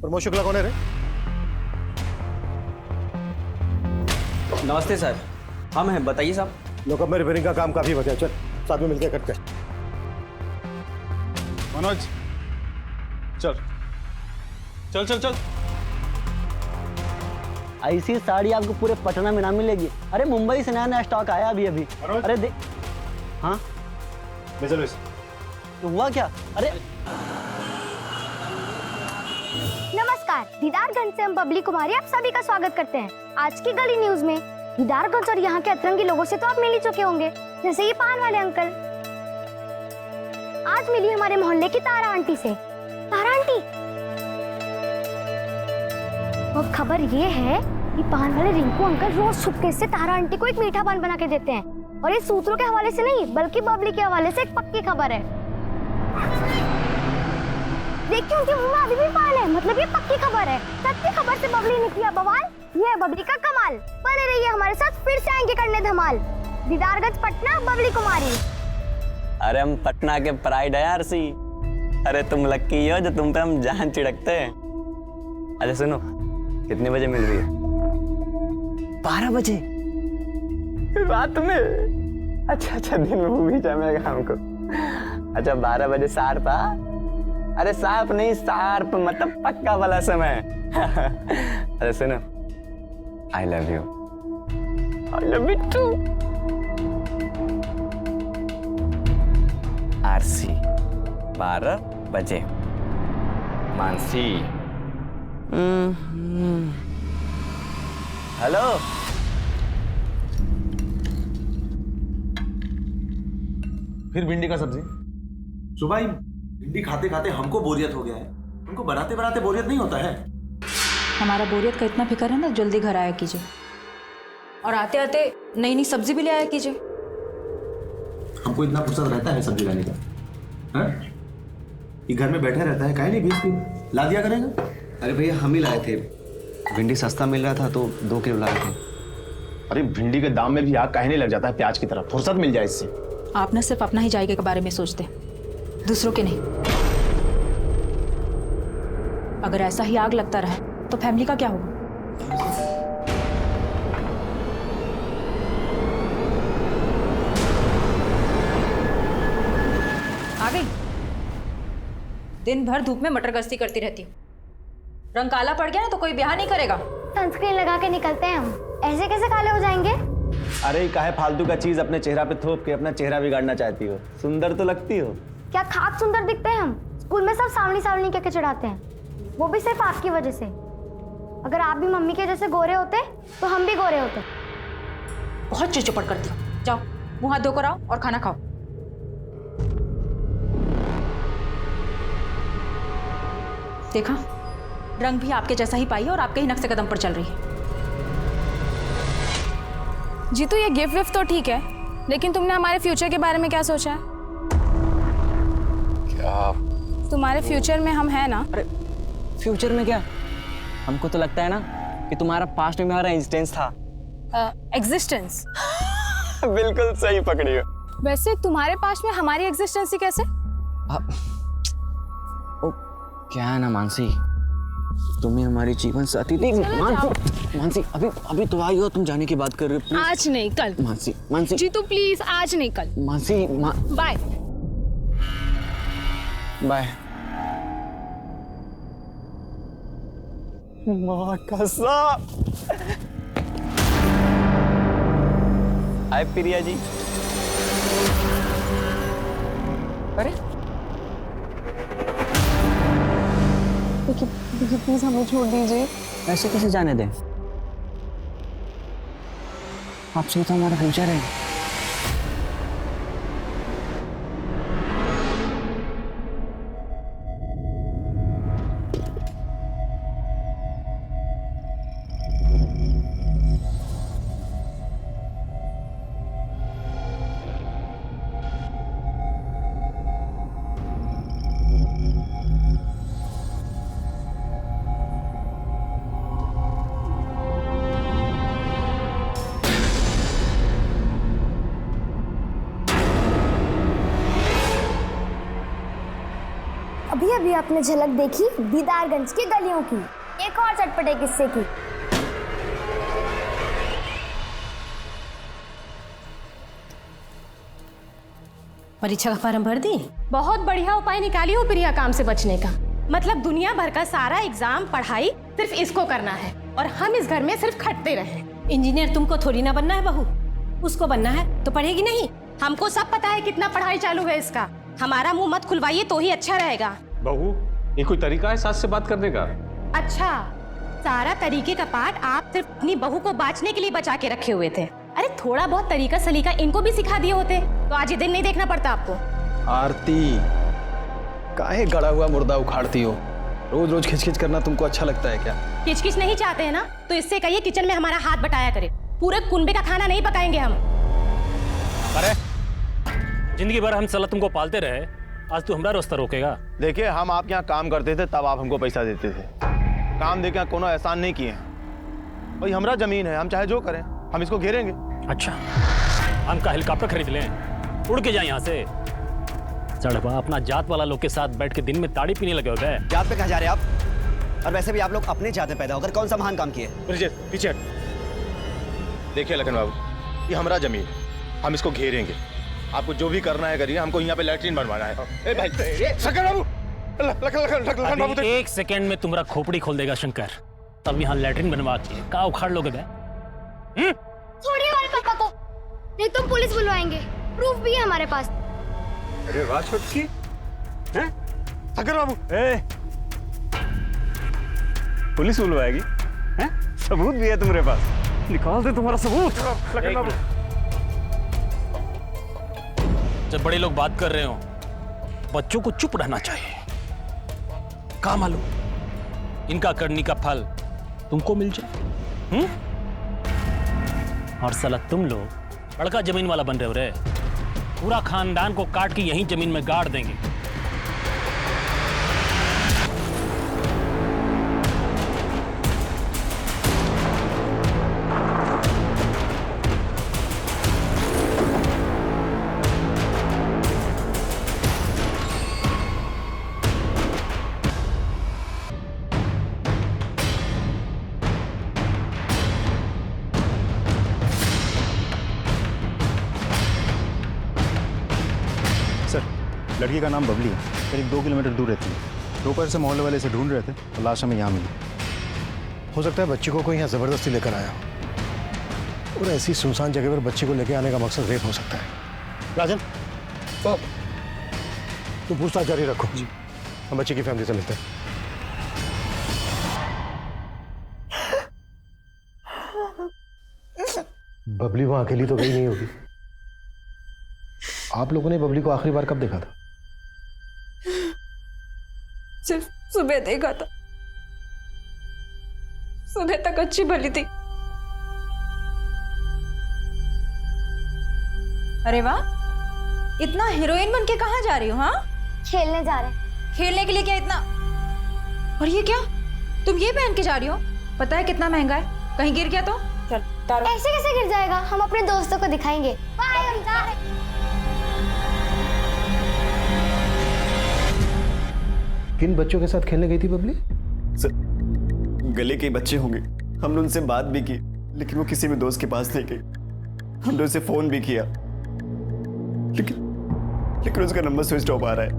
प्रमोद शुक्ला कौन है रे? नमस्ते सर, हम हैं, बताइए साहब। लोकअप में रिपेयरिंग का काम काफी बचा है, चल साथ में मिलकर कट कर। मनोज चल चल चल चल। ऐसी साड़ी आपको पूरे पटना में ना मिलेगी। अरे मुंबई से नया नया स्टॉक आया अभी अभी। अरे देख। हाँ तो हुआ क्या? अरे नमस्कार, दीदारगंज से हम बबली कुमारी आप सभी का स्वागत करते हैं। आज की गली न्यूज में दीदारगंज और यहाँ के अतरंगी लोगों से तो आप मिल ही चुके होंगे, जैसे ये पान वाले अंकल। आज मिली हमारे मोहल्ले की तारा आंटी से। तारा आंटी, और खबर ये है कि पान वाले रिंकू अंकल रोज छुपके से तारा आंटी को एक मीठा पान बना के देते हैं, और ये सूत्रों के हवाले से नहीं बल्कि बबली के हवाले से एक पक्की खबर है। देखिए उनके मुंह में अभी भी पान है, मतलब ये पक्की खबर है। सच्ची खबर से बबली ने किया बवाल, ये है बबली का कमाल। बने रहिए हमारे साथ, फिर से आएंगे करने धमाल। दीदारगंज पटना, बबली कुमारी। अरे हम पटना के प्राइड है यार सी। अरे तुम लक्की हो जो तुम पे हम जान चिड़कते हैं। अच्छा सुनो, कितने बजे मिल रही है? 12 बजे रात में? अच्छा दिन में भी जमेगा हमको। अच्छा 12 बजे शार्प। अरे शार्प नहीं, शार्प मतलब पक्का वाला समय। अरे सुनो, I love you. I love you too. आरसी 12 बजे। मानसी। हेलो। फिर भिंडी का सब्जी। सुबह ही भिंडी खाते खाते हमको बोरियत हो गया है, हमको बनाते बनाते बोरियत नहीं होता है। हमारा बोरियत का इतना फिक्र है ना, जल्दी घर आया कीजिए, और आते आते नई नई सब्जी भी ले आया कीजिए। हमको इतना फुर्सत रहता है सब्जी लाने का? हाँ? ये घर में बैठे रहता है, काहे नहीं बेचती, ला दिया करेगा। अरे भैया हम ही लाए थे, भिंडी सस्ता मिल रहा था तो 2 किलो लाए थे। अरे भिंडी के दाम में भी आग काहे नहीं लग जाता है प्याज की तरफ? फुर्सत मिल जाए इससे। आप ना सिर्फ अपना ही जायके के बारे में सोचते, दूसरों के नहीं। अगर ऐसा ही आग लगता रहा तो फैमिली का क्या होगा? आ गई। दिन भर धूप में मटर गश्ती करती रहती हूँ, रंग काला पड़ गया ना तो कोई ब्याह नहीं करेगा। सनस्क्रीन लगा के निकलते हैं हम, ऐसे कैसे काले हो जाएंगे? अरे काहे फालतू का चीज अपने चेहरा पे थोप के अपना चेहरा बिगाड़ना चाहती हो? सुंदर तो लगती हो। क्या खाक सुंदर दिखते हैं हम? स्कूल में सब सावनी सावनी कह के चढ़ाते हैं, वो भी सिर्फ आपकी वजह से। अगर आप भी मम्मी के जैसे गोरे होते तो हम भी गोरे होते। बहुत चिड़चिड़ करती हूँ। जाओ मुंह हाथ धोकर आओ और खाना खाओ। देखा, रंग भी आपके जैसा ही पाई है और आपके ही नक्शे कदम पर चल रही है। जीतू ये गिफ्ट विफ्ट तो ठीक है, लेकिन तुमने हमारे फ्यूचर के बारे में क्या सोचा है? क्या? तुम्हारे फ्यूचर में हम हैं ना? अरे फ्यूचर में क्या? हमको तो लगता है ना कि तुम्हारा पास्ट में हमारा एग्जिस्टेंस था। एग्जिस्टेंस? बिल्कुल सही पकड़ी हो। वैसे तुम्हारे पास में हमारी एग्जिस्टेंस ही कैसे? ओ क्या है ना मानसी, तुम्हें हमारी जीवन साथी थी। मानसी अभी तो आई हो, तुम जाने की बात कर रहे हो। आज नहीं कल। मानसी जीतू प्लीज, आज नहीं कल। Mansi bye bye. माँ कसम। हाय प्रिया जी। अरे देखिए प्लीज हमें छोड़ दीजिए। ऐसे कैसे जाने दें? आपसे तो हमारा फ्यूचर है। अभी अभी आपने झलक देखी दीदारगंज की गलियों की, एक और चटपटे किस्से की। परीक्षा का फॉर्म भर दी? बहुत बढ़िया उपाय निकाली हो प्रिया काम से बचने का। मतलब दुनिया भर का सारा एग्जाम पढ़ाई सिर्फ इसको करना है और हम इस घर में सिर्फ खटते रहे। इंजीनियर तुमको थोड़ी ना बनना है बहू, उसको बनना है तो पढ़ेगी नहीं। हमको सब पता है कितना पढ़ाई चालू है इसका। हमारा मुंह मत खुलवाइए तो ही अच्छा रहेगा। बहू, ये कोई तरीका है सास से बात करने का? अच्छा, सारा तरीके का पाठ आप सिर्फ अपनी बहू को बांचने के लिए बचा के रखे हुए थे। अरे थोड़ा बहुत तरीका सलीका इनको भी सिखा दिए होते तो आज ये दिन नहीं देखना पड़ता आपको। आरती, काहे गड़ा हुआ मुर्दा उखाड़ती हो? रोज रोज खिचखिच करना तुमको अच्छा लगता है क्या? किचकिच नहीं चाहते हैं ना तो इससे कहिए किचन में हमारा हाथ बटाया करे। पूरे कुनबे का खाना नहीं पकाएंगे हम। अरे जिंदगी भर हम साला तुमको पालते रहे, आज तू हमारा रास्ता रोकेगा? देखिए, हम आपके यहाँ काम करते थे तब आप हमको पैसा देते थे। काम देके यहाँ कोनो एहसान नहीं किए हैं। भाई हमारा जमीन है, हम चाहे जो करें, हम इसको घेरेंगे। अच्छा, हम का हेलीकॉप्टर खरीद लें, उड़ के जाए यहाँ से? सड़पा अपना जात वाला लोग के साथ बैठ के दिन में ताड़ी पीने लगे हो गए। जात पे कहाँ जा रहे हैं आप? और वैसे भी आप लोग अपने जात में पैदा होकर कौन सा महान काम किए? पीछे हट। देखिए लखन बाबू, ये हमारा जमीन, हम इसको घेरेंगे। आपको जो भी करना है करिए, हमको यहाँ पे लैट्रिन बनवाना है। ए भाई, शंकर बाबू, लखन बाबू, अभी 1 सेकंड में तुम्हारा खोपड़ी खोल देगा शंकर। तब यहाँ लैट्रिन बनवा के का उखाड़ लोगे बे? छोड़िए हमारे पापा को, नहीं तो पुलिस बुलवाएंगे। प्रूफ भी है हमारे पास। अरे वाह छोटकी, हैं? शंकर बाबू, पुलिस बुलवाएगी? हैं? सबूत भी है तुम्हारे पास, निकाल दे तुम्हारा सबूत। लखन बाबू, जब बड़े लोग बात कर रहे हो, बच्चों को चुप रहना चाहिए। क्या मालूम इनका करनी का फल तुमको मिल जाए। और साला तुम लोग बड़का जमीन वाला बन रहे हो रे। पूरा खानदान को काट के यहीं जमीन में गाड़ देंगे। लड़की का नाम बबली है, करीब 2 किलोमीटर दूर रहती है। दोपहर से मोहल्ले वाले से ढूंढ रहे थे और लाश हमें यहाँ मिली। हो सकता है बच्ची को कोई यहाँ जबरदस्ती लेकर आया हो। और ऐसी सुनसान जगह पर बच्ची को लेकर आने का मकसद रेप हो सकता है। राजन, तुम पूछताछ जारी रखो जी, हम बच्ची की फैमिली से मिलते हैं। बबली वहां अकेली तो गई नहीं होगी। आप लोगों ने बबली को आखिरी बार कब देखा था? सिर्फ सुबह देखा था। सुबह तक अच्छी भली थी। अरे वाह, इतना हीरोइन बन के कहाँ जा रही हो? हाँ, खेलने जा रहे हैं। खेलने के लिए क्या इतना? और ये क्या, तुम ये पहन के जा रही हो? पता है कितना महंगा है, कहीं गिर गया तो? चल तारो। ऐसे कैसे गिर जाएगा, हम अपने दोस्तों को दिखाएंगे। बाय, हम जा रहे हैं। किन बच्चों के साथ खेलने गई थी बबली? सर, गले के बच्चे होंगे। हमने उनसे बात भी की, लेकिन वो किसी भी दोस्त के पास नहीं गई। हमने उसे फोन भी किया, लेकिन उसका नंबर स्विच ऑफ आ रहा है।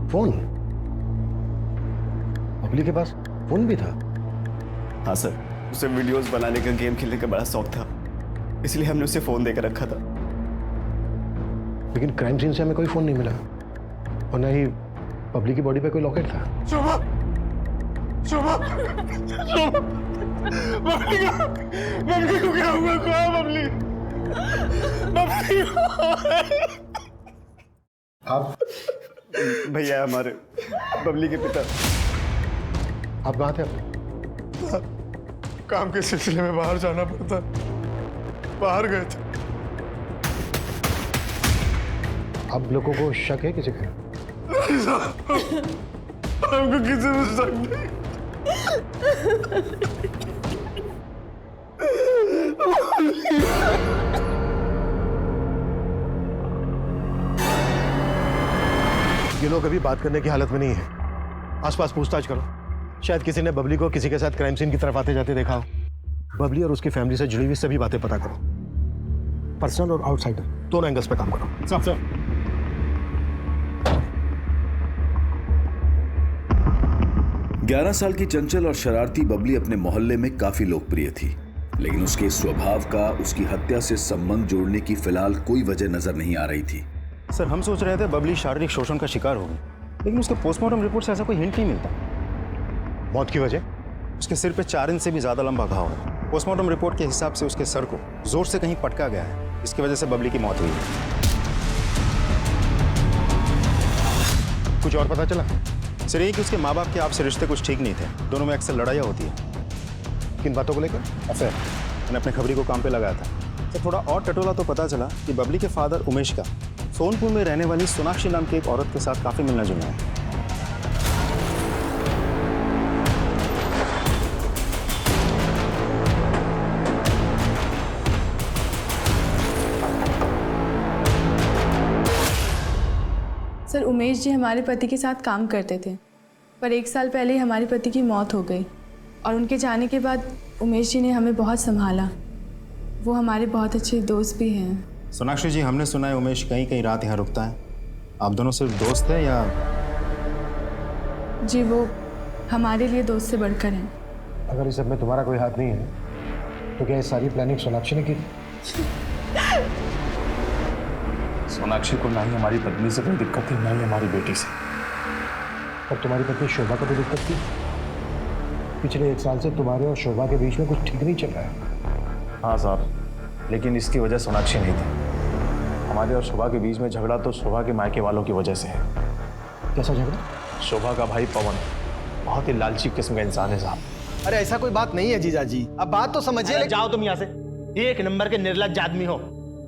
फोन? बबली के पास फोन भी था? हाँ सर, उसे वीडियोस बनाने का, गेम खेलने का बड़ा शौक था, इसलिए हमने उसे फोन देकर रखा था। लेकिन क्राइम सीन से हमें कोई फोन नहीं मिला और न ही बबली की बॉडी पे कोई लॉकेट था। शोभा, शोभा, बबली को क्या हुआ? कहाँ बबली? बबली आप भैया हमारे बबली के पिता। आप कहाँ थे? काम के सिलसिले में बाहर जाना पड़ता, बाहर गए थे। आप लोगों को शक है किसी पे? हमको किसी में शक नहीं। ये लोग अभी बात करने की हालत में नहीं है। आसपास पूछताछ करो, शायद किसी ने बबली को किसी के साथ क्राइम सीन की तरफ आते जाते देखा हो। बबली और उसकी फैमिली से जुड़ी हुई सभी बातें पता करो, पर्सनल और आउटसाइडर दोनों एंगल्स पे काम करो। सर 11 साल की चंचल और शरारती बबली अपने मोहल्ले में काफी लोकप्रिय थी, लेकिन उसके स्वभाव का उसकी हत्या से संबंध जोड़ने की फिलहाल कोई वजह नजर नहीं आ रही थी। सर हम सोच रहे थे बबली शारीरिक शोषण का शिकार होगी, लेकिन उसके पोस्टमार्टम रिपोर्ट से ऐसा कोई हिंट नहीं मिलता। मौत की वजह? उसके सिर पे 4 इंच से भी ज्यादा लंबा घाव है। पोस्टमार्टम रिपोर्ट के हिसाब से उसके सर को जोर से कहीं पटका गया है, इसकी वजह से बबली की मौत हुई है। कुछ और पता चला? सर यही कि उसके माँ बाप के आपसे रिश्ते कुछ ठीक नहीं थे, दोनों में अक्सर लड़ाइयाँ होती है। किन बातों को लेकर? सर मैंने अपने खबरी को काम पे लगाया था। सर थोड़ा और टटोला तो पता चला कि बबली के फादर उमेश का सोनपुर में रहने वाली सोनाक्षी नाम की एक औरत के साथ काफी मिलना जुलना है। सर उमेश जी हमारे पति के साथ काम करते थे, पर 1 साल पहले ही हमारे पति की मौत हो गई और उनके जाने के बाद उमेश जी ने हमें बहुत संभाला। वो हमारे बहुत अच्छे दोस्त भी हैं। सोनाक्षी जी हमने सुना है उमेश कहीं कहीं रात यहाँ रुकता है, आप दोनों सिर्फ दोस्त हैं या? जी वो हमारे लिए दोस्त से बढ़कर हैं। अगर इस सब में तुम्हारा कोई हाथ नहीं है तो क्या ये सारी प्लानिंग सोनाक्षी ने की? सोनाक्षी को ना ही हमारी पत्नी से कोई दिक्कत थी, ना ही हमारी बेटी से। और तुम्हारी पत्नी शोभा को भी दिक्कत थी? पिछले 1 साल से तुम्हारे और शोभा के बीच में कुछ ठीक नहीं चल रहा है। हाँ साहब, लेकिन इसकी वजह सोनाक्षी नहीं थी। हमारे और शोभा के बीच में झगड़ा तो शोभा के मायके वालों की वजह से है। कैसा झगड़ा? शोभा का भाई पवन बहुत ही लालची किस्म का इंसान है साहब। अरे ऐसा कोई बात नहीं है जीजा जी, अब बात तो समझिए। जाओ तुम यहाँ से, 1 नंबर के निर्लज्ज आदमी हो।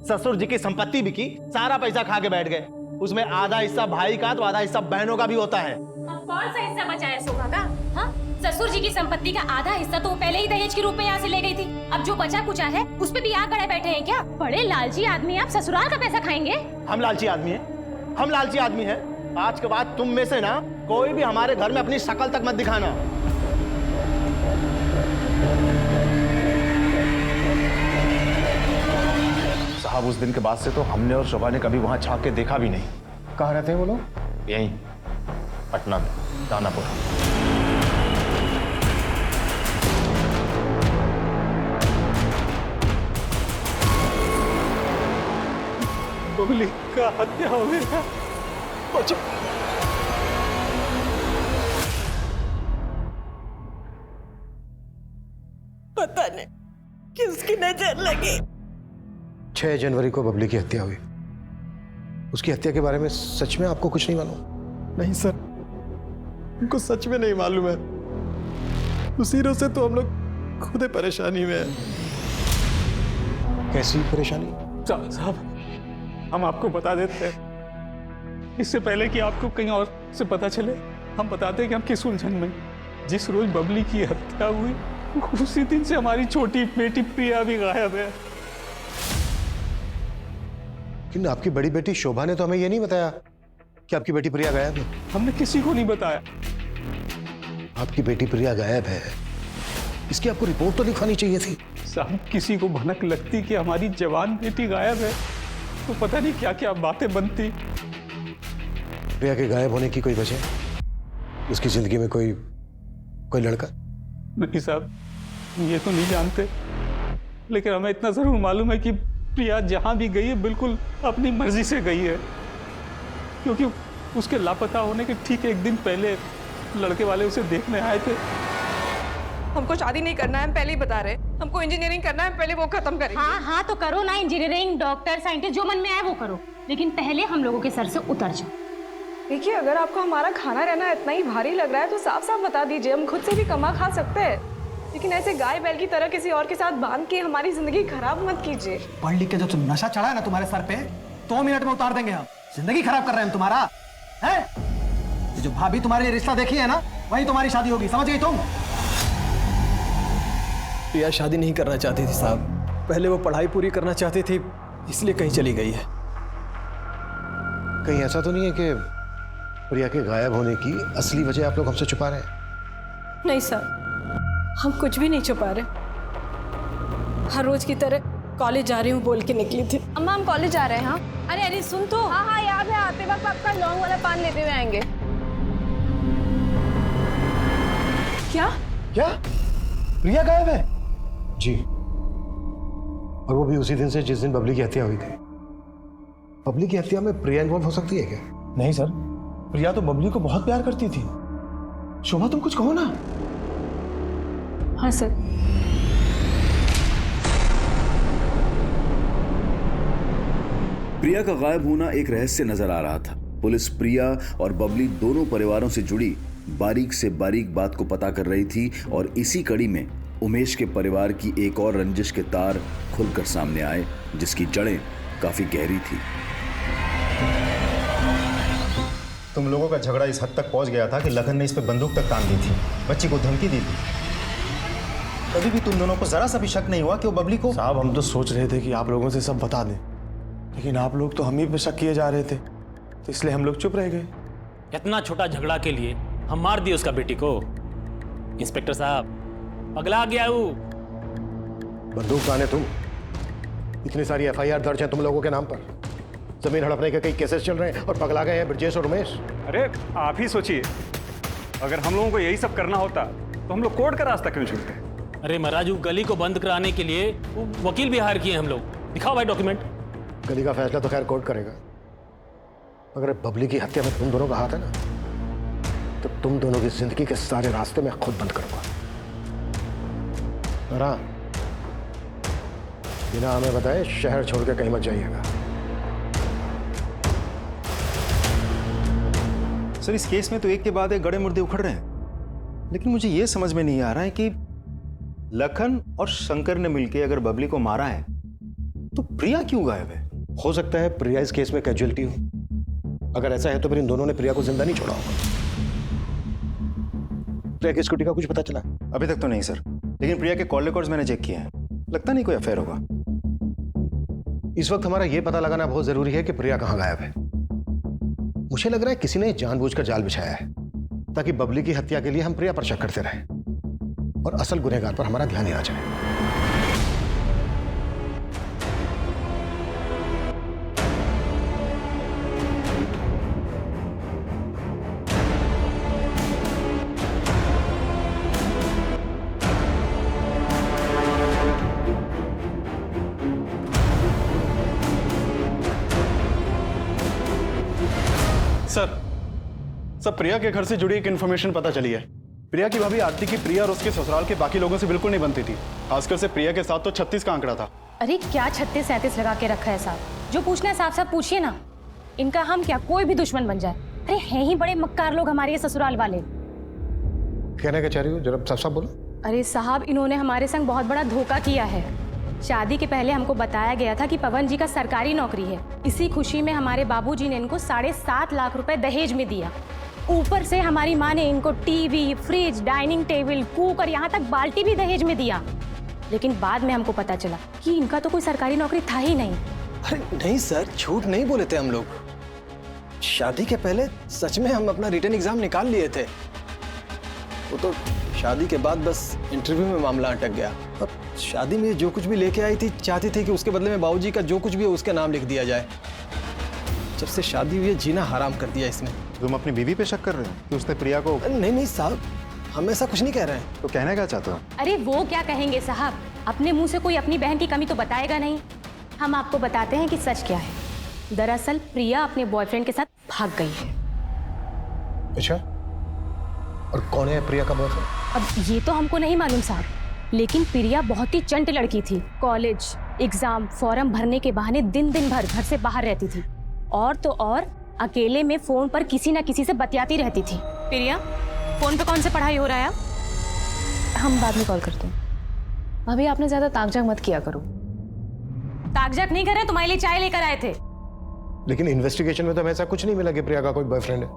ससुर जी की संपत्ति बिकी, सारा पैसा खा के बैठ गए। उसमें आधा हिस्सा भाई का तो आधा हिस्सा बहनों का भी होता है। अब कौन सा हिस्सा बचा है शोभा का? हाँ, ससुर जी की संपत्ति का आधा हिस्सा तो वो पहले ही दहेज के रूप में यहाँ से ले गई थी। अब जो बचा कुचा है उस पे भी आग गड़े बैठे हैं क्या? बड़े लालची आदमी, आप ससुराल का पैसा खाएंगे? हम लालची आदमी हैं, हम लालची आदमी हैं। आज के बाद तुम में से ना कोई भी हमारे घर में अपनी शक्ल तक मत दिखाना। साहब उस दिन के बाद से तो हमने और शोभा ने कभी वहां झांक के देखा भी नहीं। कहाँ रहते हैं वो लोग? यहीं पटना में, दानापुर। बबली का हत्या हो गया। बचो। पता नहीं किसकी नजर लगी। 6 जनवरी को बबली की हत्या हुई। उसकी हत्या के बारे में सच में आपको कुछ नहीं मालूम? नहीं सर, हमको सच में नहीं मालूम है। उसी रोज से तो हम लोग खुद ही परेशानी में हैं। कैसी परेशानी? साहब हम आपको बता देते हैं, इससे पहले कि आपको कहीं और से पता चले हम बताते हैं कि हम किस उलझन में। जिस रोज बबली की हत्या हुई उसी दिन से हमारी छोटी बेटी प्रिया भी गायब है। लेकिन आपकी बड़ी बेटी शोभा ने तो हमें ये नहीं बताया कि आपकी बेटी प्रिया गायब है। हमने किसी को नहीं बताया। आपकी बेटी प्रिया गायब है, इसकी आपको रिपोर्ट तो लिखवानी चाहिए थी। साहब किसी को भनक लगती कि हमारी जवान बेटी गायब है तो पता नहीं क्या क्या बातें बनती। प्रिया के गायब होने की कोई वजह? उसकी जिंदगी में कोई लड़का? नहीं साहब ये तो नहीं जानते, लेकिन हमें इतना जरूर मालूम है कि प्रिया जहां भी गई है बिल्कुल अपनी मर्जी से गई है, क्योंकि उसके लापता होने के ठीक 1 दिन पहले लड़के वाले उसे देखने आए थे। हमको शादी नहीं करना है, हम पहले ही बता रहे। हमको इंजीनियरिंग करना है, पहले वो खत्म करेंगे। हाँ हाँ तो करो ना, इंजीनियरिंग, डॉक्टर, साइंटिस्ट, जो मन में आए वो करो, लेकिन पहले हम लोगों के सर से उतर जाओ। देखिए अगर आपको हमारा खाना रहना इतना ही भारी लग रहा है तो साफ साफ बता दीजिए, हम खुद से भी कमा खा सकते हैं, लेकिन ऐसे गाय बैल की तरह किसी और के साथ बांध के हमारी जिंदगी खराब मत कीजिए। पढ़ लिख के जो तुम नशा चढ़ा है ना तुम्हारे सर पे, 2 मिनट में उतार देंगे हम। जिंदगी खराब कर रहे हैं हम तुम्हारा, है? जो भाभी तुम्हारे रिश्ता देखी है ना वही तुम्हारी शादी होगी, समझ गई तुम? प्रिया शादी नहीं करना चाहती थी साहब, पहले वो पढ़ाई पूरी करना चाहती थी, इसलिए कहीं चली गई है। कहीं ऐसा तो नहीं है कि प्रिया के गायब होने की असली वजह आप लोग हमसे छुपा रहे हैं? नहीं सर, हम कुछ भी नहीं छुपा रहे। हर रोज की तरह कॉलेज जा रही हूँ बोल के निकली थी। अम्मा हम कॉलेज जा रहे हैं। हाँ अरे अरे सुन तो। हाँ हाँ याद है, आते वक्त आपका लौंग वाला पान लेते हुए आएंगे। क्या क्या प्रिया गायब है? जी, और वो भी उसी दिन से जिस दिन बबली की हत्या हुई थी। बबली की हत्या में प्रिया इन्वॉल्व हो सकती है क्या? नहीं सर, प्रिया तो बबली को बहुत प्यार करती थी। शोभा तुम कुछ कहो ना। हाँ सर। प्रिया का गायब होना एक रहस्य नजर आ रहा था। पुलिस प्रिया और बबली दोनों परिवारों से जुड़ी बारीक से बारीक बात को पता कर रही थी और इसी कड़ी में उमेश के परिवार की एक और रंजिश के तार खुलकर सामने आए, जिसकी जड़ें काफी गहरी थी। तुम लोगों का झगड़ा इस हद तक पहुंच गया था कि लखन ने इस पे बंदूक तक तान दी थी, बच्ची को धमकी दी थी। कभी भी तुम दोनों को जरा सा भी शक नहीं हुआ कि वो बबली को? साहब हम तो सोच रहे थे कि आप लोगों से सब बता दें, लेकिन आप लोग तो हम ही पे शक किए जा रहे थे, तो इसलिए हम लोग चुप रह गए। इतना छोटा झगड़ा के लिए हम मार दिए उसका बेटी को। इंस्पेक्टर साहब पगला गया वो। बंदूक ताने तुम? इतनी सारी एफआईआर दर्ज है तुम लोगों के नाम पर, जमीन हड़पने के कई केसेस चल रहे हैं और पगला गए हैं ब्रजेश और उमेश। अरे आप ही सोचिए, अगर हम लोगों को यही सब करना होता तो हम लोग कोर्ट का रास्ता क्यों चुनते? अरे महाराज वो गली को बंद कराने के लिए वो वकील भी हायर किए हम लोग। दिखाओ भाई डॉक्यूमेंट। गली का फैसला तो खैर कोर्ट करेगा, अगर बबली की हत्या में तुम दोनों का हाथ है ना, तो तुम दोनों की जिंदगी के सारे रास्ते मैं खुद बंद करूंगा। बिना हमें बताए शहर छोड़ के कहीं मत जाइएगा। सर इस केस में तो एक के बाद एक गड़े मुर्दे उखड़ रहे हैं, लेकिन मुझे यह समझ में नहीं आ रहा है कि लखन और शंकर ने मिलकर अगर बबली को मारा है तो प्रिया क्यों गायब है? हो सकता है प्रिया इस केस में कैजुअलिटी हो। अगर ऐसा है तो फिर इन दोनों ने प्रिया को जिंदा नहीं छोड़ा होगा। प्रिया की स्कूटी का कुछ पता चला? अभी तक तो नहीं सर, लेकिन प्रिया के कॉल रिकॉर्ड्स मैंने चेक किए हैं, लगता नहीं कोई अफेयर होगा। इस वक्त हमारा यह पता लगाना बहुत जरूरी है कि प्रिया कहां गायब है। मुझे लग रहा है किसी ने जानबूझकर जाल बिछाया है ताकि बबली की हत्या के लिए हम प्रिया पर शक करते रहे और असल गुनहगार पर हमारा ध्यान ही ना जाए। सर प्रिया के घर से जुड़ी एक इन्फॉर्मेशन पता चली है। प्रिया की भाभी आरती की प्रिया और उसके ससुराल के बाकी लोगों से बिल्कुल नहीं बनती थी, खासकर से प्रिया के साथ तो 36 का आंकड़ा था। अरे क्या 36-37 लगा के रखा है साहब? जो पूछना है साफ साफ पूछिए ना। इनका हम क्या कोई भी दुश्मन बन जाए। अरे हैं ही बड़े मक्कार लोग हमारे ये ससुराल वाले। कहना क्या चाह रही हो, जरा साफ साफ बोलो। अरे साहब इन्होंने हमारे संग बहुत बड़ा धोखा किया है। शादी के पहले हमको बताया गया था कि पवन जी का सरकारी नौकरी है। इसी खुशी में हमारे बाबूजी ने इनको 7.5 लाख रुपए दहेज में दिया। ऊपर से हमारी माँ ने इनको TV, fridge, dining table, cooker, यहाँ तक बाल्टी भी दहेज में दिया। लेकिन बाद में हमको पता चला कि इनका तो कोई सरकारी नौकरी था ही नहीं। अरे नहीं सर, झूठ नहीं बोले थे हम लोग। शादी के पहले सच में हम अपना रिटन एग्जाम निकाल लिए थे। वो तो शादी के बाद बस इंटरव्यू में मामला अटक गया। अब शादी में जो कुछ भी लेके आई थी, चाहती थी कि उसके बदले में बाबूजी का जो कुछ भी है उसके नाम लिख दिया जाए। जब से शादी हुई है जीना हराम कर दिया इसने। तुम अपनी बीवी पे शक कर रहे हो कि उसने प्रिया को? नहीं साहब, हम ऐसा कुछ नहीं कह रहे हैं। तो कहना क्या चाहते हो? अरे वो क्या कहेंगे साहब, अपने मुंह से कोई अपनी बहन की कमी तो बताएगा नहीं। हम आपको बताते हैं कि सच क्या है। दरअसल प्रिया अपने बॉयफ्रेंड के साथ भाग गई है। अच्छा, और कौन है प्रिया का बॉयफ्रेंड? अब ये तो हमको नहीं मालूम साहब, लेकिन प्रिया बहुत ही चंट लड़की थी। कॉलेज, एग्जाम, फॉर्म भरने के बहाने दिन भर घर से बाहर रहती थी। और तो और अकेले में फोन पर किसी ना किसी से बतियाती रहती थी। प्रिया, फोन पे कौन से पढ़ाई हो रहा है? हम बाद में कॉल करते हैं। भाभी आपने ज्यादा ताकझाक मत किया करो। ताकझाक नहीं कर रहे, तुम्हारे लिए चाय लेकर आए थे। लेकिन इन्वेस्टिगेशन में तो हमें ऐसा कुछ नहीं मिला कि प्रिया का कोई बॉयफ्रेंड है।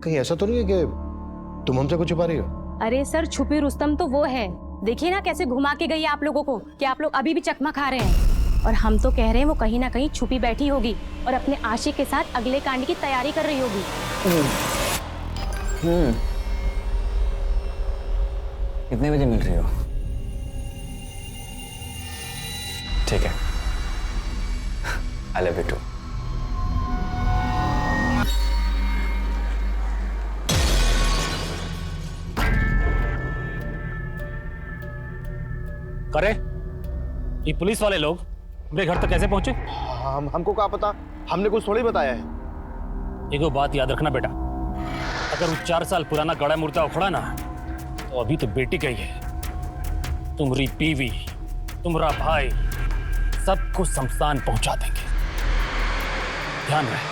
कहीं ऐसा तो नहीं है कि तुम हमसे कुछ छुपा रही हो? अरे सर, छुपी रुस्तम तो वो है। देखिए ना कैसे घुमा के गई आप लोगों को कि आप लोग अभी भी चकमा खा रहे हैं। और हम तो कह रहे हैं वो कहीं ना कहीं छुपी बैठी होगी और अपने आशिक के साथ अगले कांड की तैयारी कर रही होगी। कितने बजे मिल रही हो? ठीक है, आई लव यू टू। करे ये पुलिस वाले लोग मेरे घर तक कैसे पहुंचे? हमको क्या पता, हमने कुछ थोड़ी बताया है। एक बात याद रखना बेटा, अगर वो 4 साल पुराना गड़ा मुर्दा उखड़ा ना तो अभी तो बेटी गई है, तुम्हारी बीवी, तुम्हारा भाई सबको शमशान पहुंचा देंगे। ध्यान रहे।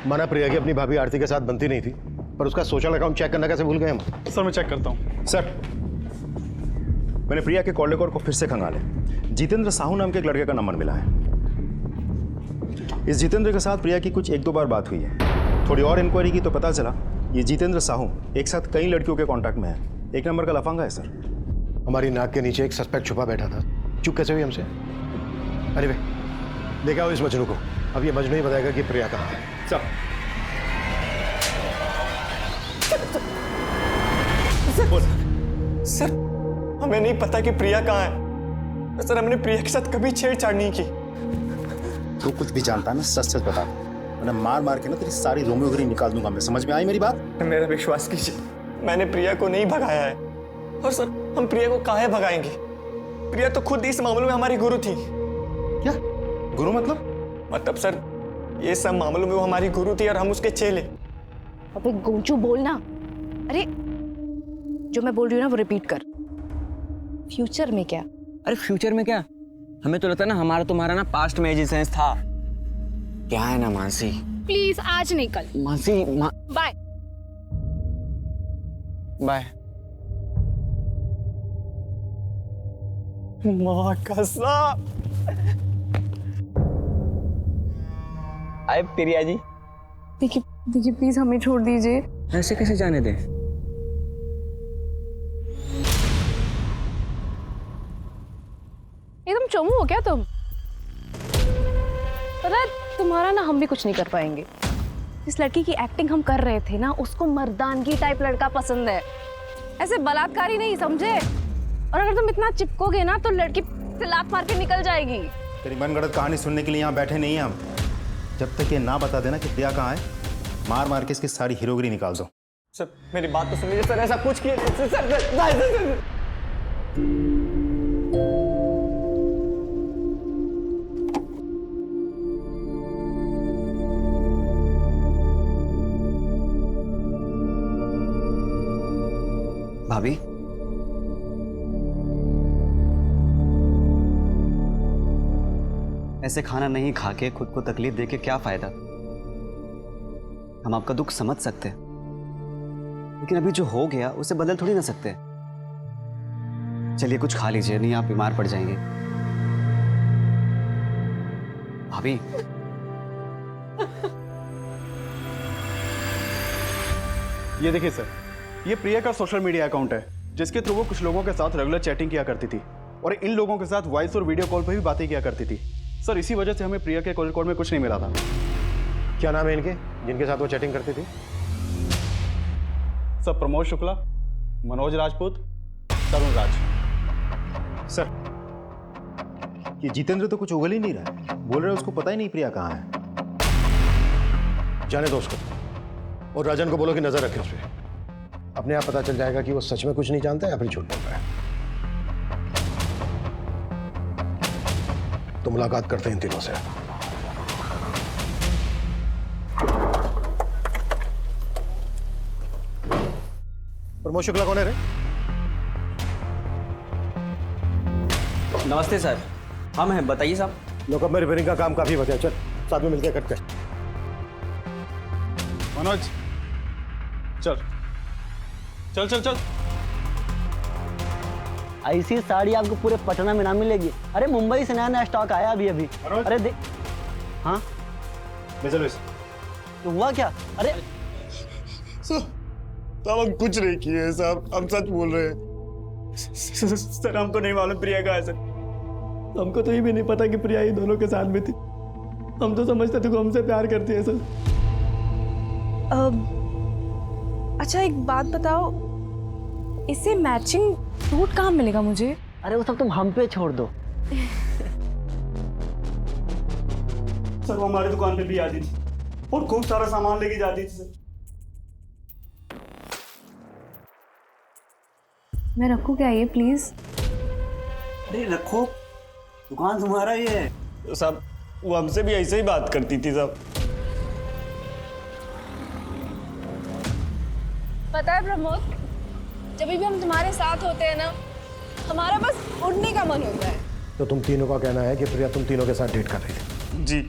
माना प्रिया की अपनी भाभी आरती के साथ बनती नहीं थी, पर उसका सोशल अकाउंट चेक करना कैसे भूल गए हम? सर मैं चेक करता हूँ। सर मैंने प्रिया के कॉल रिकॉर्ड को फिर से खंगाले। जितेंद्र साहू नाम के एक लड़के का नंबर मिला है। इस जितेंद्र के साथ प्रिया की कुछ 1-2 बार बात हुई है। थोड़ी और इंक्वायरी की तो पता चला ये जितेंद्र साहू एक साथ कई लड़कियों के कॉन्टैक्ट में है। 1 नंबर का लफंगा है सर। हमारी नाक के नीचे एक सस्पेक्ट छुपा बैठा था। चुप कैसे हुई हमसे? अरे भाई देखा हो इस मजनू को, अब ये मजनू ही बताएगा कि प्रिया कहाँ है। सर हमें नहीं पता कि प्रिया कहाँ है। सर हमने प्रिया के साथ कभी छेड़छाड़ नहीं की। तू कुछ भी जानता है ना, सच सच बता। मैंने मार मार के ना तेरी सारी रोमियोगिरी निकाल दूंगा मैं। समझ में आई मेरी बात? मेरा विश्वास कीजिए, मैंने प्रिया को नहीं भगाया है। और सर हम प्रिया को काहे भगाएंगे? प्रिया तो खुद इस मामले में हमारी गुरु थी। क्या गुरु मतलब सर ये सब मामलों में वो हमारी गुरु थी और हम उसके चेले। अबे गोंचू बोलना। अरे जो मैं बोल रही हूँ ना वो रिपीट कर। फ्यूचर में क्या? अरे फ्यूचर में क्या, हमें तो लगता है ना हमारा तुम्हारा ना पास्ट में एग्जिस्टेंस था। क्या है ना मानसी, प्लीज आज नहीं कल। Mansi bye bye. माँ कसम। आए प्रिया जी। देखिए प्लीज हमें छोड़ दीजिए। ऐसे कैसे जाने दें? एकदम चमू हो क्या तुम? पता है तुम्हारा ना हम भी कुछ नहीं कर पाएंगे। इस लड़की की एक्टिंग हम कर रहे थे ना, उसको मर्दानगी टाइप लड़का पसंद है, ऐसे बलात्कारी नहीं, समझे? और अगर तुम इतना चिपकोगे ना तो लड़की से लात मार के निकल जाएगी। तेरी मनगढ़ंत कहानी सुनने के लिए यहाँ बैठे नहीं हैं हम। जब तक ये ना बता देना कि प्रिया कहाँ है, मार मार के इसकी सारी हीरोगिरी निकाल दो। सर मेरी बात तो सुन लीजिए सर, ऐसा कुछ किए सर। भाभी ऐसे खाना नहीं खा के खुद को तकलीफ दे के क्या फायदा? हम आपका दुख समझ सकते हैं, लेकिन अभी जो हो गया उसे बदल थोड़ी ना सकते। चलिए कुछ खा लीजिए, नहीं आप बीमार पड़ जाएंगे। भाभी ये देखिए सर, ये प्रिया का सोशल मीडिया अकाउंट है जिसके थ्रू वो कुछ लोगों के साथ रेगुलर चैटिंग किया करती थी और इन लोगों के साथ वॉइस और वीडियो कॉल पर भी बातें किया करती थी। सर इसी वजह से हमें प्रिया के कॉल रिकॉर्ड में कुछ नहीं मिला था। क्या नाम है इनके जिनके साथ वो चैटिंग करती थी? सर प्रमोद शुक्ला, मनोज राजपूत, तरुण राज। सर ये जितेंद्र तो कुछ उगल ही नहीं रहा है। बोल रहे उसको पता ही नहीं प्रिया कहाँ है। जाने दो उसको, और राजन को बोलो कि नजर रखे उस पर। अपने आप पता चल जाएगा कि वो सच में कुछ नहीं जानता है या फिर झूठ बोल रहा है। तो मुलाकात करते हैं इन तीनों से। प्रमोद शुक्ला कौन है रे? नमस्ते सर, हम हैं, बताइए साहब। लोकअप में रिपेयरिंग का काम काफी बचा, चल साथ में मिलकर करते हैं। मनोज चल चल चल चल। ऐसी साड़ी आपको पूरे पटना में ना मिलेगी। अरे मुंबई से नया नया स्टॉक आया अभी। अरे हाँ तो हुआ क्या? अरे साहब हम कुछ नहीं किए साहब, हम सच बोल रहे हैं। सर हमको नहीं मालूम प्रिया कहाँ है सर। हमको तो ये भी नहीं पता कि प्रिया ये दोनों के साथ में थी। हम तो समझते थे कि हमसे प्यार करती है सर। अच्छा एक बात बताओ, इसे मैचिंग सूट कहाँ मिलेगा मुझे? अरे वो सब तुम हम पे छोड़ दो। सर वो हमारी दुकान पे भी आती थी और खूब सारा सामान लेके जाती थी सर। मैं रखूँ क्या ये प्लीज? अरे रखो, दुकान तुम्हारा ही है। तो साहब वो हमसे भी ऐसे ही बात करती थी साहब। पता है प्रमोद, जब भी हम तुम्हारे साथ होते हैं ना, हमारा बस उड़ने का मन होता है। तो तुम तीनों का कहना है कि प्रिया तुम तीनों के साथ डेट कर रही थी? जी।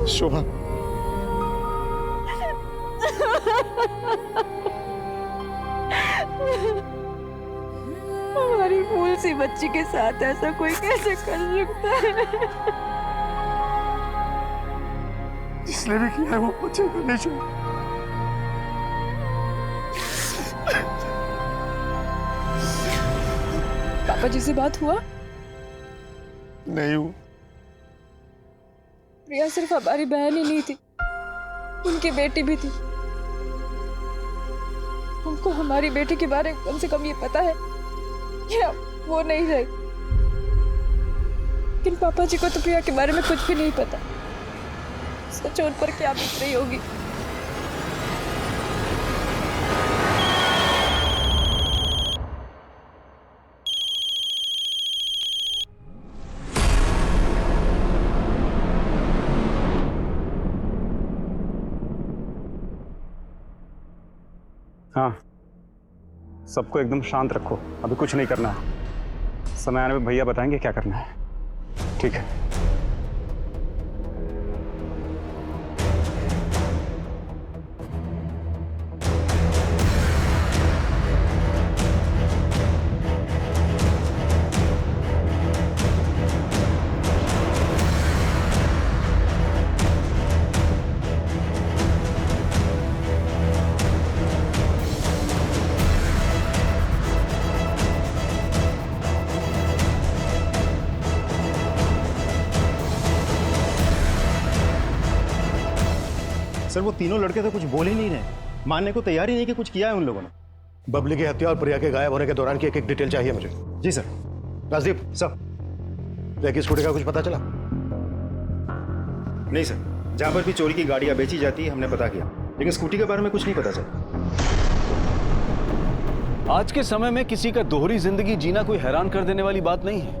शोभा, हमारी फूल सी बच्ची के साथ ऐसा कोई कैसे कर सकता है? जिसने भी किया है वो मुझे करने चाहिए। पापा जी से बात हुआ? नहीं हुआ। प्रिया सिर्फ हमारी बहन ही नहीं थी, उनकी बेटी भी थी। हमको हमारी बेटी के बारे में कम से कम ये पता है कि वो नहीं रही, लेकिन पापा जी को तो प्रिया के बारे में कुछ भी नहीं पता। सच उन पर क्या बीत रही होगी। हाँ, सबको एकदम शांत रखो, अभी कुछ नहीं करना है। समय आने पे भैया बताएंगे क्या करना है। ठीक है। सर वो तीनों लड़के तो कुछ बोल ही नहीं रहे, मानने को तैयार ही नहीं कि कुछ किया है उन लोगों ने। बबली की हत्या और प्रिया के गायब होने के दौरान की एक डिटेल चाहिए मुझे। जी सर। राजदीप, सर प्रिया की स्कूटी का कुछ पता चला? नहीं सर, जहां पर भी चोरी की गाड़ियां बेची जाती है हमने पता किया, लेकिन स्कूटी के बारे में कुछ नहीं पता चला। आज के समय में किसी का दोहरी जिंदगी जीना कोई हैरान कर देने वाली बात नहीं है,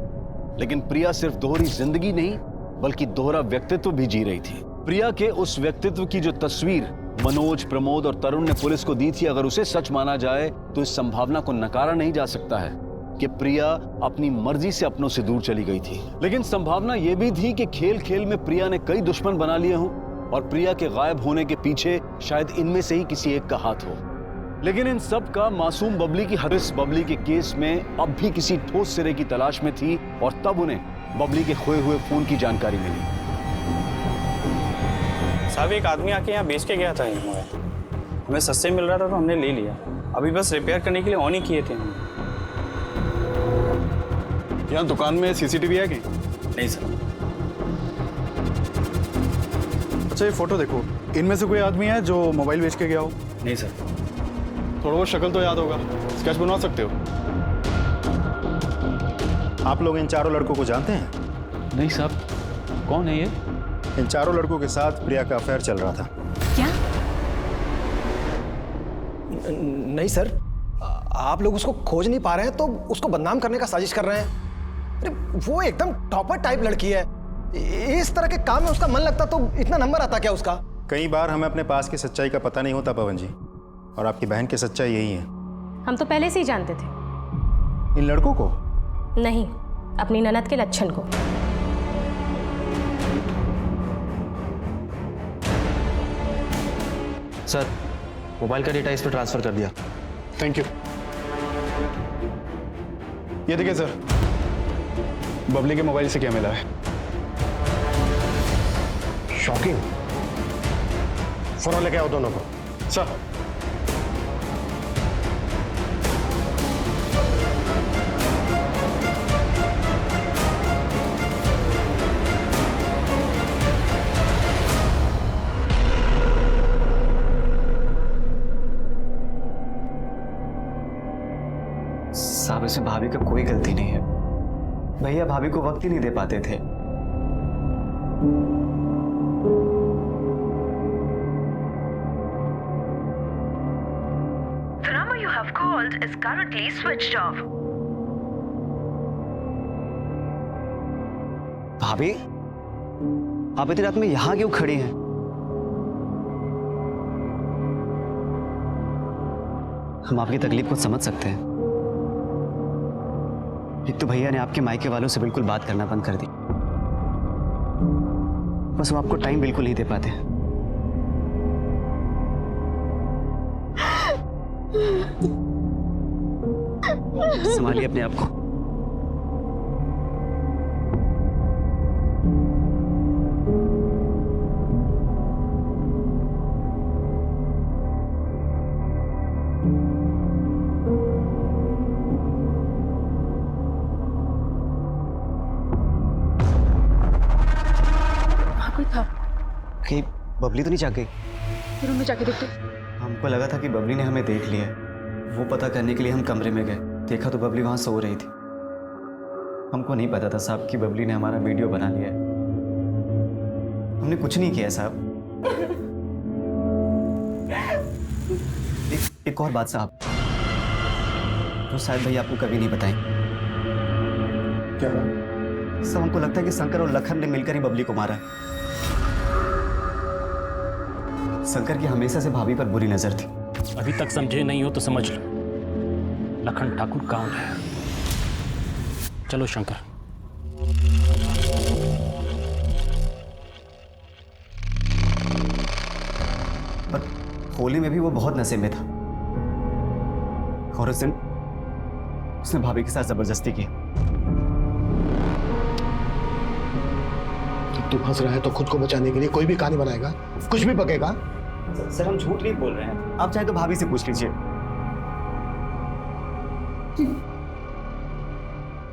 लेकिन प्रिया सिर्फ दोहरी जिंदगी नहीं बल्कि दोहरा व्यक्तित्व भी जी रही थी। प्रिया के उस व्यक्तित्व की जो तस्वीर मनोज, प्रमोद और तरुण ने पुलिस को दी थी, अगर उसे सच माना जाए तो इस संभावना को नकारा नहीं जा सकता है कि प्रिया अपनी मर्जी से अपनों से दूर चली गई थी। लेकिन संभावना यह भी थी कि खेल खेल में प्रिया ने कई दुश्मन बना लिए हों और प्रिया के गायब होने के पीछे शायद इनमें से ही किसी एक का हाथ हो। लेकिन इन सब का मासूम बबली की हरिस बबली के केस में अब भी किसी ठोस सिरे की तलाश में थी और तब उन्हें बबली के खोए हुए फोन की जानकारी मिली। साहब एक आदमी आके यहाँ बेच के गया था, हमें सस्ते मिल रहा था तो हमने ले लिया। अभी बस रिपेयर करने के लिए ऑन ही किए थे हम। यहाँ दुकान में सीसीटीवी है कि नहीं सर। अच्छा ये फोटो देखो, इनमें से कोई आदमी है जो मोबाइल बेच के गया हो? नहीं सर। थोड़ा बहुत शक्ल तो याद होगा, स्केच बनवा सकते हो? आप लोग इन चारों लड़कों को जानते हैं? नहीं साहब। कौन है ये? इन चारों लड़कों के साथ प्रिया का अफेयर चल रहा था। क्या? नहीं सर, आप लोग उसको खोज नहीं पा रहे हैं तो उसको बदनाम करने का साजिश कर रहे हैं। अरे वो एकदम टॉपर टाइप लड़की है, इस तरह के काम में उसका मन लगता तो इतना नंबर आता क्या उसका? कई बार हमें अपने पास की सच्चाई का पता नहीं होता पवन जी, और आपकी बहन की सच्चाई यही है। हम तो पहले से ही जानते थे। इन लड़कों को? नहीं, अपनी ननद के लक्षण को। सर मोबाइल का डेटा इस पर ट्रांसफर कर दिया। Thank you. ये देखिए सर, बबली के मोबाइल से क्या मिला है। शॉकिंग। फौरन लेके आओ दोनों को। सर साहब, इसमें भाभी का कोई गलती नहीं है। भैया भाभी को वक्त ही नहीं दे पाते थे। The number you have called is currently switched off. भाभी, आप इतनी रात में यहां क्यों खड़ी हैं? हम आपकी तकलीफ को समझ सकते हैं। एक तो भैया ने आपके मायके वालों से बिल्कुल बात करना बंद कर दी, बस वो आपको टाइम बिल्कुल नहीं दे पाते। संभालिए अपने आप को। कहीं बबली तो नहीं जाग गई? रूम में जाके देखते। हमको लगा था कि बबली ने हमें देख लिया। वो पता करने के लिए हम कमरे में गए, देखा तो बबली वहां सो रही थी। हमको नहीं पता था साहब कि बबली ने हमारा वीडियो बना लिया है। हमने कुछ नहीं किया साहब। एक और बात साहब, तो शायद भैया आपको कभी नहीं बताएं। क्या? सब हमको लगता है कि शंकर और लखन ने मिलकर ही बबली को मारा है। शंकर की हमेशा से भाभी पर बुरी नजर थी। अभी तक समझे नहीं हो तो समझ लो, लखन ठाकुर कौन है। चलो शंकर। पर होली में भी वो बहुत नशे में था और उस दिन उसने भाभी के साथ जबरदस्ती की। तू फंस रहा है तो खुद को बचाने के लिए कोई भी कहानी बनाएगा, कुछ भी बकेगा। सर हम झूठ नहीं बोल रहे हैं, आप चाहे तो भाभी से पूछ लीजिए।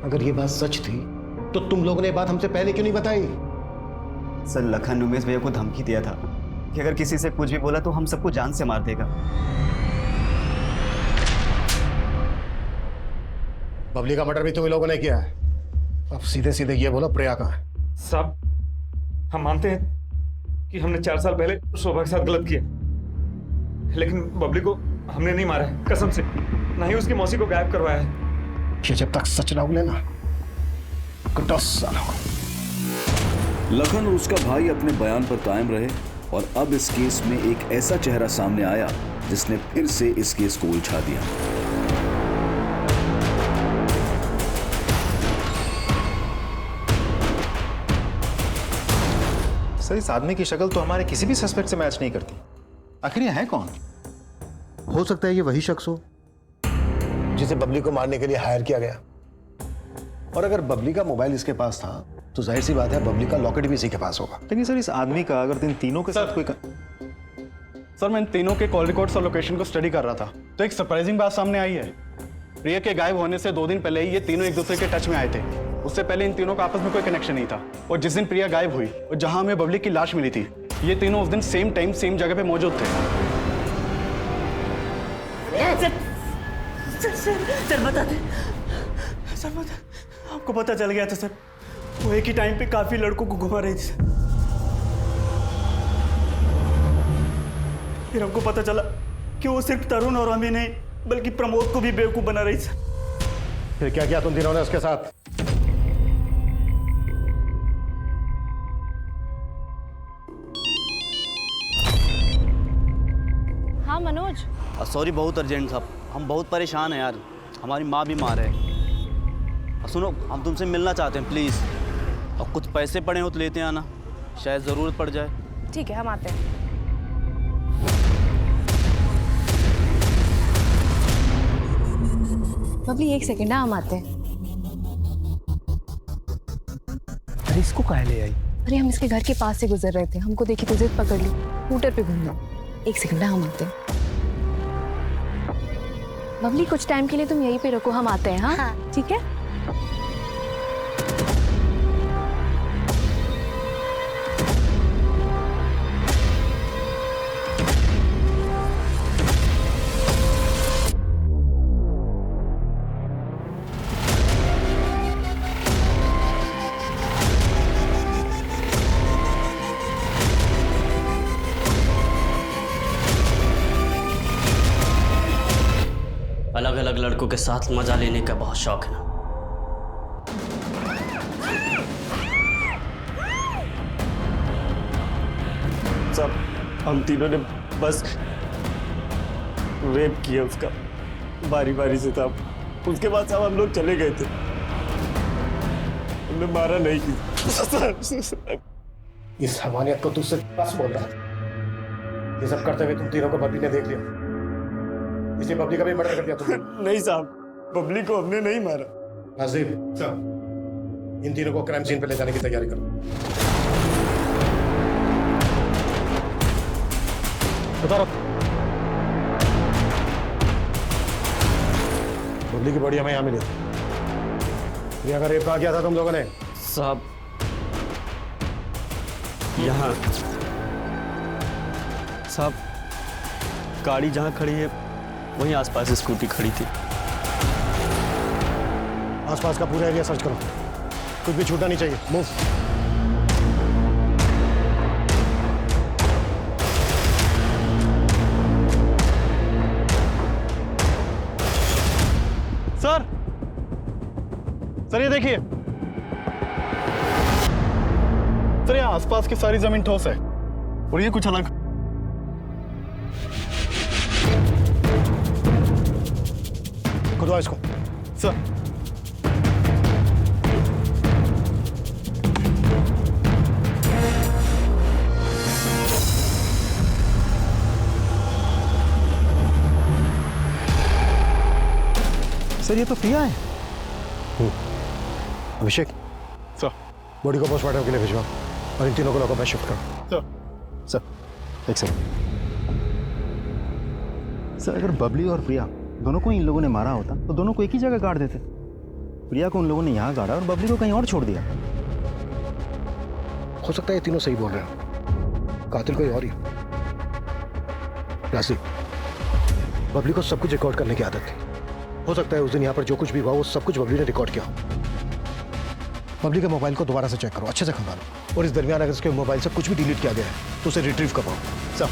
अगर ये बात सच थी तो तुम लोगों ने बात हमसे पहले क्यों नहीं बताई? सर लखन ने उमेश भैया को धमकी दिया था कि अगर किसी से कुछ भी बोला तो हम सबको जान से मार देगा। बबली का मर्डर भी तुम लोगों ने किया है। अब सीधे सीधे ये बोलो प्रिया कहाँ है? साहब हम मानते हैं कि हमने 4 साल पहले शोभा के साथ गलत किया, लेकिन बबली को हमने नहीं मारा है, कसम से। ना ही उसकी मौसी को गायब करवाया है। ये जब तक सच ना उगले ना, 10 साल हो। लखन और उसका भाई अपने बयान पर कायम रहे और अब इस केस में एक ऐसा चेहरा सामने आया जिसने फिर से इस केस को उलझा दिया। सर इस आदमी की शक्ल तो हमारे किसी भी सस्पेक्ट से मैच नहीं करती। आखिर ये है कौन? हो सकता है ये वही शख्स हो जिसे बबली को मारने के लिए हायर किया गया। और अगर बबली का मोबाइल इसके पास था तो जाहिर सी बात है बबली का लॉकेट भी इसी के पास होगा। लेकिन सर इस आदमी का अगर इन तीनों के साथ कोई सर मैं इन तीनों के कॉल रिकॉर्ड्स और लोकेशन को स्टडी कर रहा था तो एक सरप्राइजिंग बात सामने आई है। प्रिया के गायब होने से 2 दिन पहले ही ये तीनों एक दूसरे के टच में आए थे। उससे पहले इन तीनों का आपस में कोई कनेक्शन नहीं था। और जिस दिन प्रिया गायब हुई और जहां हमें बबली की लाश मिली थी, ये तीनों उस दिन सेम टाइम सेम जगह पे मौजूद थे। सर बता दे, सर बता, आपको पता चल गया था सर? वो एक ही टाइम पे काफी लड़कों को घुमा रही थी। फिर हमको पता चला कि वो सिर्फ तरुण और हमें नहीं बल्कि प्रमोद को भी बेवकूफ बना रही थी। फिर क्या किया तुम तीनों ने उसके साथ? हाँ मनोज। सॉरी, बहुत अर्जेंट था। हम बहुत परेशान हैं यार, हमारी माँ बीमार है। सुनो, हम तुमसे मिलना चाहते हैं प्लीज़। और कुछ पैसे पड़े हो तो लेते आना, शायद ज़रूरत पड़ जाए। ठीक है, हम आते हैं। बबली 1 सेकंड, हम आते हैं। अरे इसको काहे ले आई? अरे हम इसके घर के पास से गुजर रहे थे, हमको देखी तो जिद पकड़ ली, स्कूटर पे घूमना। 1 सेकंड, हम आते हैं। बबली कुछ टाइम के लिए तुम यहीं पे रुको, हम आते हैं। हाँ, ठीक है। अलग अलग लड़कों के साथ मजा लेने का बहुत शौक है ना। साहब हम तीनों ने बस रेप किया उसका, बारी बारी से था। उसके बाद साहब हम लोग चले गए थे, हमने मारा नहीं किसी। इस हमानियत को तुझसे बस बोल रहा था। ये सब करते हुए तुम तीनों को बबली ने देख लिया, इसे बबली का भी मर्डर कर दिया तुमने। नहीं साहब, बबली को हमने नहीं मारा। नाजिम, इन तीनों को क्राइम सीन पे ले जाने की तैयारी करो। उतारो। बबली की बॉडी हमें यहाँ मिली। प्रिया का रेप कहाँ किया था तुम लोगों ने? साहब यहाँ साहब गाड़ी जहाँ खड़ी है वहीं आसपास स्कूटी खड़ी थी। आसपास का पूरा एरिया सर्च करो, कुछ भी छूटना नहीं चाहिए। मूव। सर ये देखिए सर, यहाँ आसपास की सारी जमीन ठोस है और ये कुछ अलग। खुदवा इसको। सर सर ये तो प्रिया है। अभिषेक, सर बॉडी को पोस्टमार्टम के लिए भिजवाओ और इन तीनों को लोगों में शिफ्ट करो। सर एक सेकंड सर, अगर बबली और प्रिया दोनों को इन लोगों ने मारा होता तो दोनों को एक ही जगह गाड़ देते। प्रिया को उन लोगों ने यहाँ गाड़ा और बबली को कहीं और छोड़ दिया। हो सकता है ये तीनों सही बोल रहे हो, कातिल कोई और ही। राशि, बबली को सब कुछ रिकॉर्ड करने की आदत थी। हो सकता है उस दिन यहाँ पर जो कुछ भी हुआ वो सब कुछ बबली ने रिकॉर्ड किया। बबली के मोबाइल को दोबारा से चेक करो, अच्छे से खंगालो, और इस दरमियान अगर उसके मोबाइल से कुछ भी डिलीट किया गया है तो उसे रिट्रीव करवाओ। सब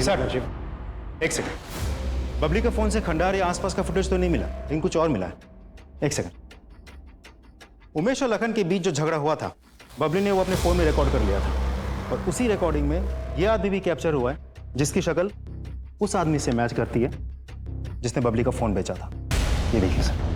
सर एक सेकंड, बबली का फोन से खंडार या आसपास का फुटेज तो नहीं मिला, लेकिन कुछ और मिला है। एक सेकंड, उमेश और लखन के बीच जो झगड़ा हुआ था बबली ने वो अपने फोन में रिकॉर्ड कर लिया था और उसी रिकॉर्डिंग में ये आदमी भी कैप्चर हुआ है जिसकी शक्ल उस आदमी से मैच करती है जिसने बबली का फोन बेचा था। ये देखिए सर।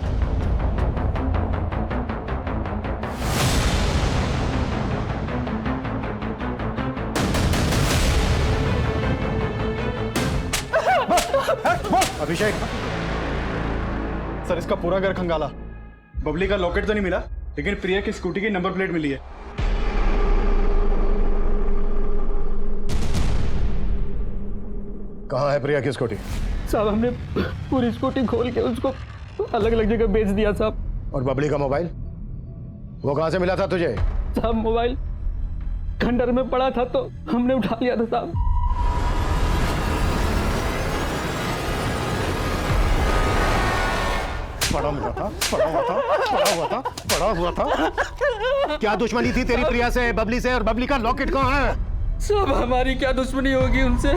अभिषेक, सर इसका पूरा घर खंगाला, बबली का लॉकेट तो नहीं मिला लेकिन प्रिया की स्कूटी की नंबर प्लेट मिली है। कहाँ है प्रिया की स्कूटी? साहब हमने पूरी स्कूटी खोल के उसको अलग अलग जगह बेच दिया साहब। और बबली का मोबाइल वो कहाँ से मिला था तुझे? साहब मोबाइल खंडर में पड़ा था तो हमने उठा लिया था साहब। पड़ा हुआ था। क्या दुश्मनी थी तेरी प्रिया से, बबली से? और बबली का लॉकेट कहाँ है? सब हमारी क्या दुश्मनी होगी उनसे?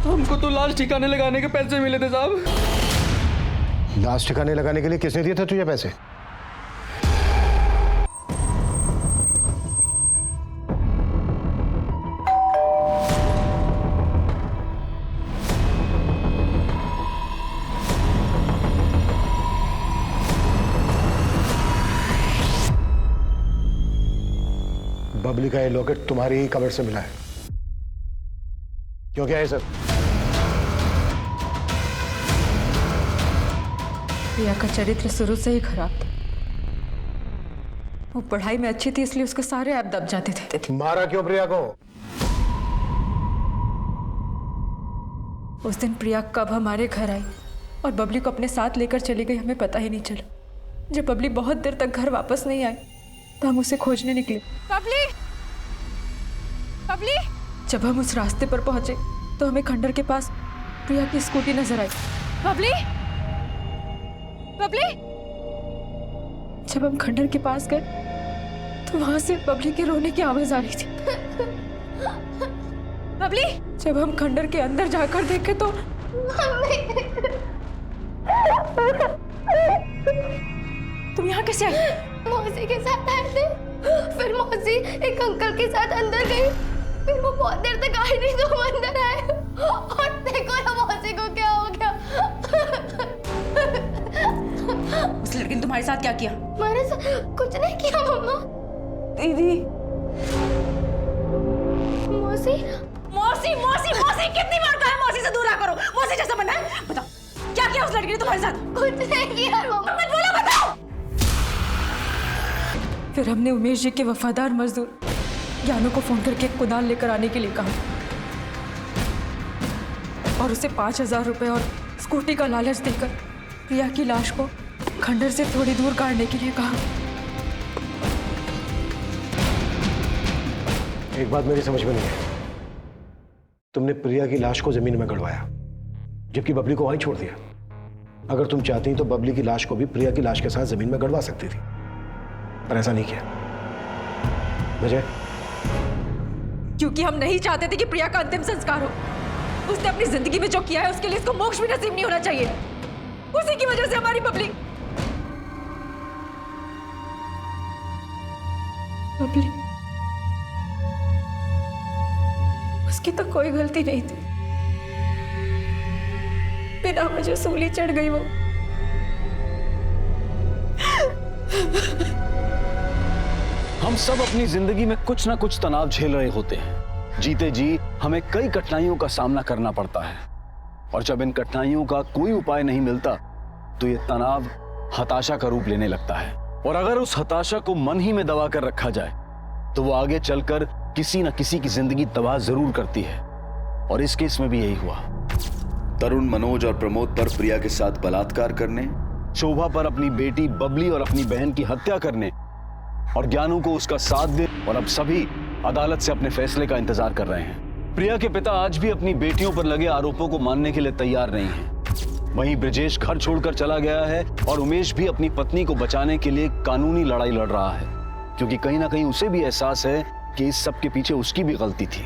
हमको तो लाश ठिकाने लगाने के पैसे मिले थे साहब। लाश ठिकाने लगाने के लिए किसने दिए थे तुझे पैसे? बबली का ये लॉकेट तुम्हारी ही कवर से मिला है। क्यों क्या है सर? प्रिया का चरित्र शुरू से ही खराब था। वो पढ़ाई में अच्छी थी इसलिए उसके सारे ऐप दब जाते थे। मारा क्यों प्रिया को? उस दिन प्रिया कब हमारे घर आई और बबली को अपने साथ लेकर चली गई हमें पता ही नहीं चला। जब बबली बहुत देर तक घर वापस नहीं आई तो हम उसे खोजने निकले। बबली, बबली। जब हम उस रास्ते पर पहुंचे तो हमें खंडर के पास प्रिया की स्कूटी नजर आई। बबली, बबली। जब हम खंडर के पास गए तो वहां से बबली के रोने की आवाज आ रही थी। बबली। जब हम खंडर के अंदर जाकर देखे तो तुम यहाँ कैसे आई? मौसी के साथ आए थे, फिर मौसी एक अंकल के साथ अंदर गई, फिर वो बहुत देर तक आई नहीं तो हम अंदर आए और देखो ना मौसी को क्या हो गया। उस लड़की ने तुम्हारे साथ क्या किया? हमारे साथ कुछ नहीं किया मम्मा। दीदी। मौसी, मौसी, मौसी, मौसी, कितनी बार कहा है मौसी से दूर रहा करो? मौसी जैसा बनना है? बताओ क्या किया उस लड़की ने तुम्हारे साथ? कुछ नहीं किया मम्मा। मत बोलो, बताओ। फिर हमने उमेश जी के वफादार मजदूर ज्ञानू को फोन करके कुदाल लेकर आने के लिए कहा और उसे 5,000 रुपए और स्कूटी का लालच देकर प्रिया की लाश को खंडर से थोड़ी दूर गाड़ने के लिए कहा। एक बात मेरी समझ में नहीं है, तुमने प्रिया की लाश को जमीन में गड़वाया जबकि बबली को वहीं छोड़ दिया। अगर तुम चाहती तो बबली की लाश को भी प्रिया की लाश के साथ जमीन में गड़वा सकती थी, पर ऐसा नहीं किया। वजह? क्योंकि हम नहीं चाहते थे कि प्रिया का अंतिम संस्कार हो। उसने अपनी जिंदगी में जो किया है उसके लिए इसको मोक्ष भी नसीब नहीं होना चाहिए। उसी की वजह से हमारी बबली उसकी तो कोई गलती नहीं थी, बिना मुझे सूली चढ़ गई वो। हम सब अपनी जिंदगी में कुछ ना कुछ तनाव झेल रहे होते हैं। जीते जी हमें कई कठिनाइयों का सामना करना पड़ता है और जब इन कठिनाइयों का कोई उपाय नहीं मिलता तो ये तनाव हताशा का रूप लेने लगता है। और अगर उस हताशा को मन ही में दबा कर रखा जाए तो वो आगे चलकर किसी न किसी की जिंदगी तबाह जरूर करती है और इस केस में भी यही हुआ। तरुण, मनोज और प्रमोद पर प्रिया के साथ बलात्कार करने, शोभा पर अपनी बेटी बबली और अपनी बहन की हत्या करने और ज्ञानू को उसका साथ दे और अब सभी अदालत से अपने फैसले का इंतजार कर रहे हैं। प्रिया के पिता आज भी अपनी बेटियों पर लगे आरोपों को मानने के लिए तैयार नहीं हैं। वहीं ब्रजेश घर छोड़कर चला गया है और उमेश भी अपनी पत्नी को बचाने के लिए कानूनी लड़ाई लड़ रहा है क्योंकि कहीं ना कहीं उसे भी एहसास है कि इस सब के पीछे उसकी भी गलती थी।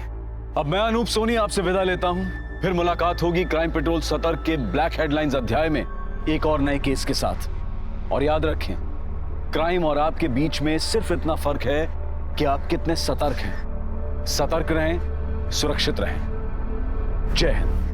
अब मैं अनूप सोनी आपसे विदा लेता हूं। फिर मुलाकात होगी क्राइम पेट्रोल सतर्क के ब्लैक हेडलाइंस अध्याय में एक और नए केस के साथ। और याद रखें, क्राइम और आपके बीच में सिर्फ इतना फर्क है कि आप कितने सतर्क हैं। सतर्क रहें, सुरक्षित रहें। जय हिंद।